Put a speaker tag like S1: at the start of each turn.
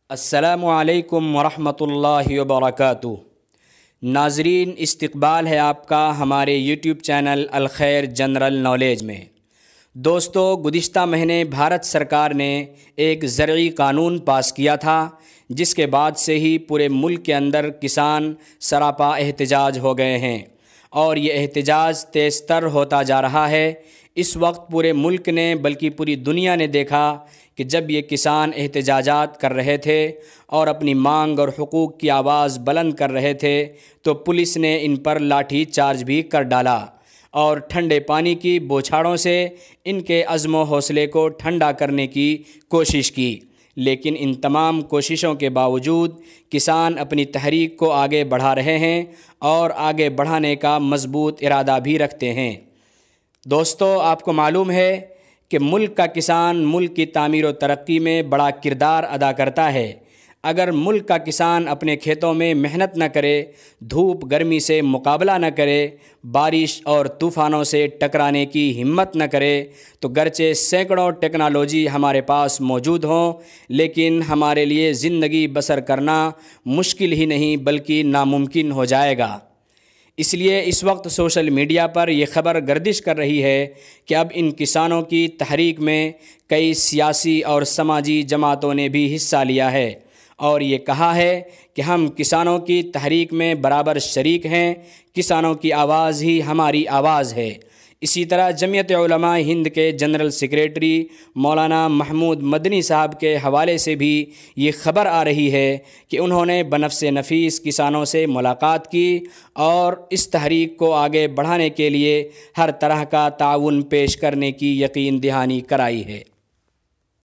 S1: السلام علیکم ورحمۃ اللہ وبرکاتہ۔ ناظرین، استقبال ہے آپ کا ہمارے یوٹیوب چینل الخیر جنرل نالج میں۔ دوستو، گزشتہ مہینے بھارت سرکار نے ایک زرعی قانون پاس کیا تھا، جس کے بعد سے ہی پورے ملک کے اندر کسان سراپا احتجاج ہو گئے ہیں اور یہ احتجاج تیز تر ہوتا جا رہا ہے۔ اس وقت پورے ملک نے بلکہ پوری دنیا نے دیکھا کہ جب یہ کسان احتجاجات کر رہے تھے اور اپنی مانگ اور حقوق کی آواز بلند کر رہے تھے تو پولیس نے ان پر لاٹھی چارج بھی کر ڈالا اور ٹھنڈے پانی کی بوچھاڑوں سے ان کے عزم و حوصلے کو ٹھنڈا کرنے کی کوشش کی۔ لیکن ان تمام کوششوں کے باوجود کسان اپنی تحریک کو آگے بڑھا رہے ہیں اور آگے بڑھانے کا مضبوط ارادہ بھی رکھتے ہیں۔ دوستو، آپ کو معلوم ہے کہ ملک کا کسان ملک کی تعمیر و ترقی میں بڑا کردار ادا کرتا ہے۔ اگر ملک کا کسان اپنے کھیتوں میں محنت نہ کرے، دھوپ گرمی سے مقابلہ نہ کرے، بارش اور طوفانوں سے ٹکرانے کی ہمت نہ کرے تو گرچہ سینکڑوں ٹیکنالوجی ہمارے پاس موجود ہوں، لیکن ہمارے لیے زندگی بسر کرنا مشکل ہی نہیں بلکہ ناممکن ہو جائے گا۔ اس لیے اس وقت سوشل میڈیا پر یہ خبر گردش کر رہی ہے کہ اب ان کسانوں کی تحریک میں کئی سیاسی اور سماجی جماعتوں نے بھی حصہ لیا ہے اور یہ کہا ہے کہ ہم کسانوں کی تحریک میں برابر شریک ہیں، کسانوں کی آواز ہی ہماری آواز ہے۔ اسی طرح جمعیتہ علماء ہند کے جنرل سیکریٹری مولانا محمود مدنی صاحب کے حوالے سے بھی یہ خبر آ رہی ہے کہ انہوں نے بنفس نفیس کسانوں سے ملاقات کی اور اس تحریک کو آگے بڑھانے کے لیے ہر طرح کا تعاون پیش کرنے کی یقین دہانی کرائی ہے۔